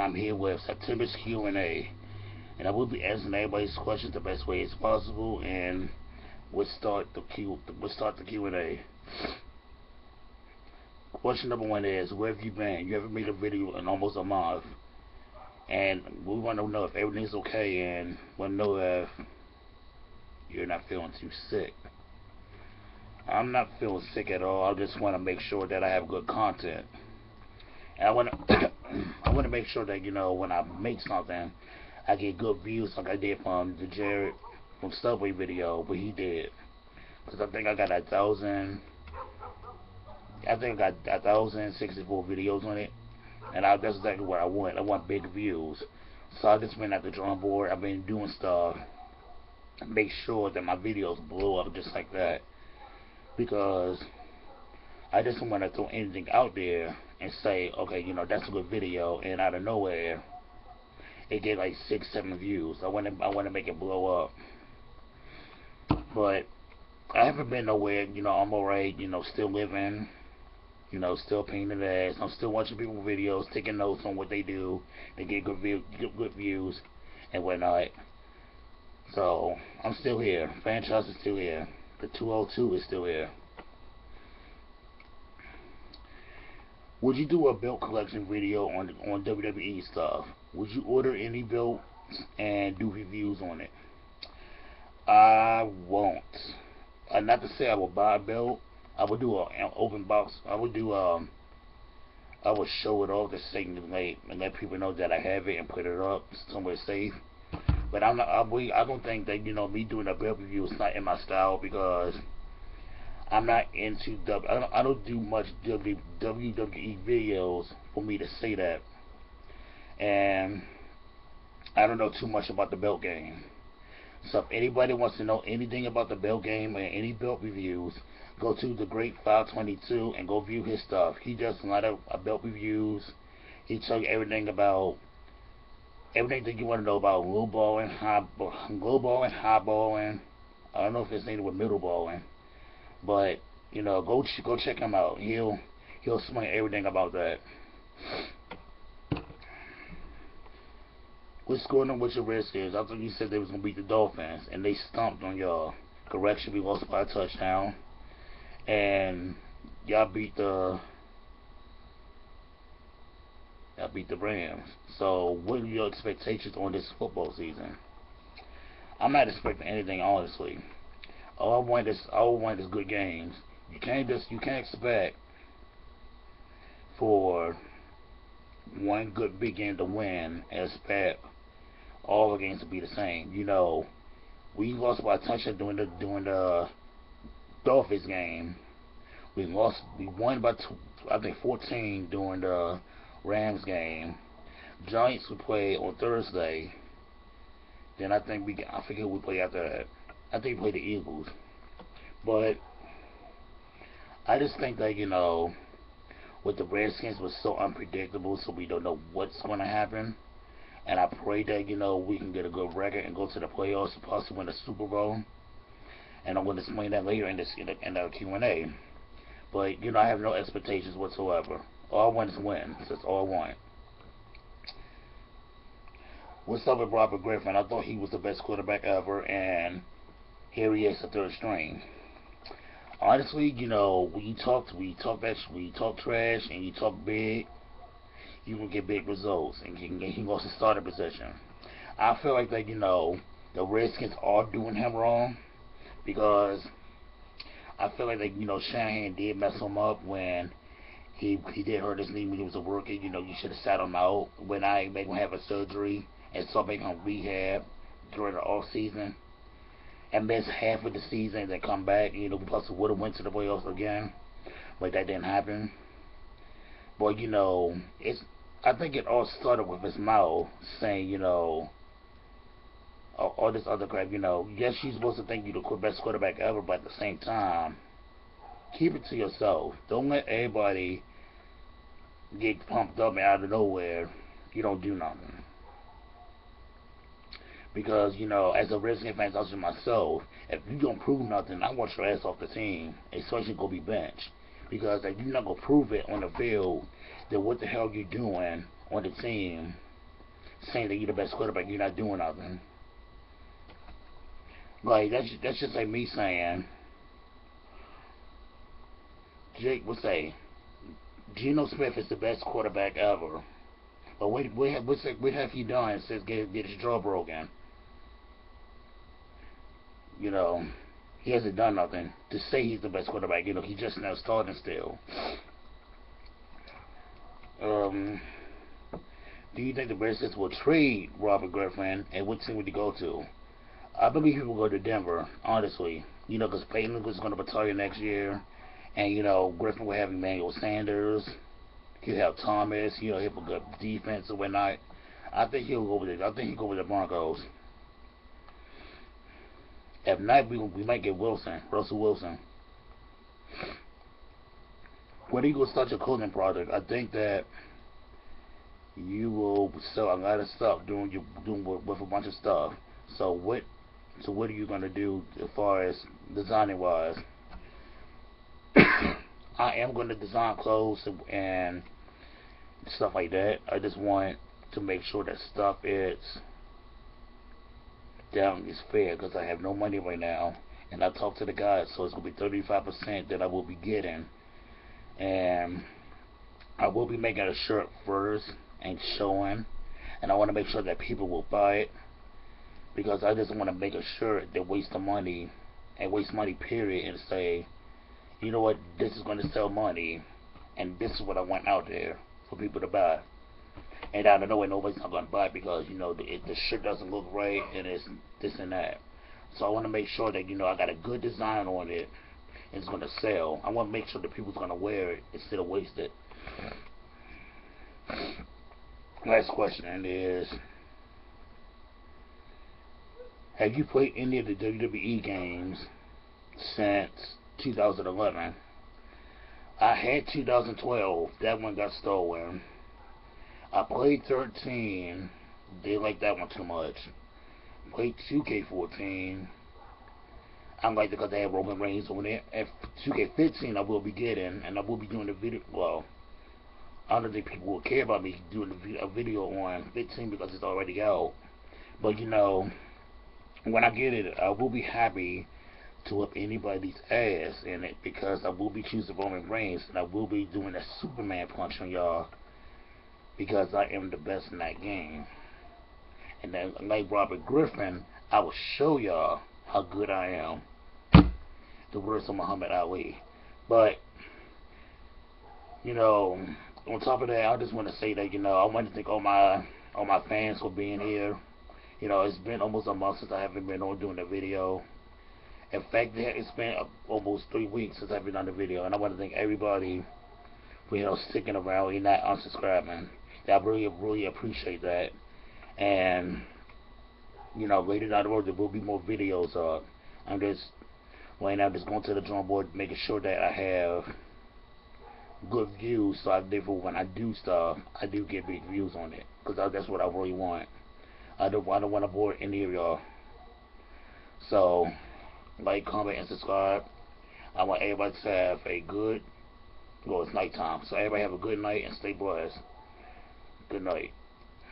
I'm here with September's Q&A, and I will be answering everybody's questions the best way as possible. And we'll start the Q&A. Question number one is, where have you been? You haven't made a video in almost a month, and we want to know if everything's okay, and want to know if you're not feeling too sick. I'm not feeling sick at all. I just want to make sure that I have good content. And I want to I want to make sure that when I make something, I get good views like I did from the Jared from Subway video, what he did. Because I think I got 1,064 videos on it, and that's exactly what I want. I want big views. So I just been at the drawing board. I've been doing stuff, make sure that my videos blow up just like that, because I just don't want to throw anything out there and say, okay, that's a good video, and out of nowhere it get like 6, 7 views. I want to make it blow up. But I haven't been nowhere. I'm alright. Still living. Still painting ass. I'm still watching people's videos, taking notes on what they do. They get good views and whatnot. So I'm still here. Franchise is still here. The 202 is still here. Would you do a belt collection video on WWE stuff? Would you order any belts and do reviews on it? I won't. Not to say I will buy a belt. I would do an open box. I would show it off to say and let people know that I have it and put it up somewhere safe. But I don't think that me doing a belt review is not in my style, because I'm not into I don't do much WWE videos for me to say that, and I don't know too much about the belt game. So if anybody wants to know anything about the belt game or any belt reviews, go to the Great 522 and go view his stuff. He does a lot of belt reviews. He tells you everything that you want to know about low balling, high balling. I don't know if it's named with middle balling. But go check him out. He'll explain everything about that. What's going on with your Redskins? I thought you said they was gonna beat the Dolphins, and they stomped on y'all. Correction, we lost by a touchdown, and y'all beat the Rams. So what are your expectations on this football season? I'm not expecting anything, honestly. All I want is good games. You can't expect for one good big game to win and expect all the games to be the same. We lost by a touchdown during the Dolphins game. We won by I think 14 during the Rams game. Giants we played on Thursday. Then I forget who we played after that. I think we played the Eagles. But I just think that, with the Redskins was so unpredictable, so we don't know what's going to happen. And I pray that, we can get a good record and go to the playoffs and possibly win the Super Bowl. And I'm going to explain that later in the Q&A. But, I have no expectations whatsoever. All I want is wins. That's all I want. What's up with Robert Griffin? I thought he was the best quarterback ever, and here he is, the third string. Honestly, when you talk trash and you talk big, you will get big results, and he lost his starting position. I feel like that, the Redskins are doing him wrong, because I feel like that, Shanahan did mess him up when he did hurt his knee when he was a rookie. You should have sat him out when I made him have a surgery and start making him rehab during the off season, and miss half of the season and then come back. Plus would have went to the playoffs again, but that didn't happen. But I think it all started with his mouth saying, all this other crap. Yes, you're supposed to think you're the best quarterback ever, but at the same time, keep it to yourself. Don't let everybody get pumped up and out of nowhere you don't do nothing. Because, as a Redskins fan, such as myself, if you don't prove nothing, I want your ass off the team, especially go be benched. Because if you're not going to prove it on the field, then what the hell you doing on the team saying that you're the best quarterback, you're not doing nothing. Like that's just like me saying, Jake would say, Geno Smith is the best quarterback ever. But what have you done since get his jaw broken? You know, he hasn't done nothing to say he's the best quarterback. You know, he just now starting still. Um, do you think the Bears will trade Robert Griffin, and what team would he go to? I believe he will go to Denver, honestly. You know, because Peyton is going to retire next year, and you know Griffin will have Emmanuel Sanders. He'll have Thomas. You know, he'll have a good defense and whatnot. I think he'll go with it. I think he'll go with the Broncos. If not, we might get Wilson, Russell Wilson. When do you go start your clothing project? I think that you will sell a lot of stuff doing with a bunch of stuff. So what are you gonna do as far as designing wise? I am gonna design clothes and stuff like that. I just want to make sure that stuff is down is fair because I have no money right now. And I talked to the guys, so it's gonna be 35% that I will be getting, and I will be making a shirt first and showing, and I want to make sure that people will buy it because I just want to make a shirt that wastes the money and waste money period and say, you know what, this is going to sell money, and this is what I want out there for people to buy. And out of nowhere, nobody's not going to buy it because you know the shirt doesn't look right and it's this and that. So I want to make sure that you know I got a good design on it. It's going to sell. I want to make sure that people's going to wear it instead of waste it. Last question is, have you played any of the WWE games since 2011? I had 2012. That one got stolen. I played 13. Didn't like that one too much. Played 2K14. I like it because they have Roman Reigns on it. And 2K15 I will be getting, and I will be doing the video. Well, I don't think people will care about me doing a video on 15 because it's already out. But you know, when I get it, I will be happy to whip anybody's ass in it because I will be choosing Roman Reigns and I will be doing a Superman punch on y'all because I am the best in that game. And then, like Robert Griffin, I will show y'all how good I am. The words of Muhammad Ali. But, you know, on top of that, I just want to say that, you know, I want to thank all my fans for being here. You know, it's been almost a month since I haven't been on doing a video. In fact, it's been almost 3 weeks since I've been on the video. And I want to thank everybody for, you know, sticking around and not unsubscribing. I really, really appreciate that. And, you know, later down the road, there will be more videos up. I'm just, right now, just going to the drawing board, making sure that I have good views, so therefore when I do stuff, I do get big views on it, because that's what I really want. I don't want to bore any of y'all. So, like, comment, and subscribe. I want everybody to have a good, well, it's nighttime, so everybody have a good night and stay blessed. Good night.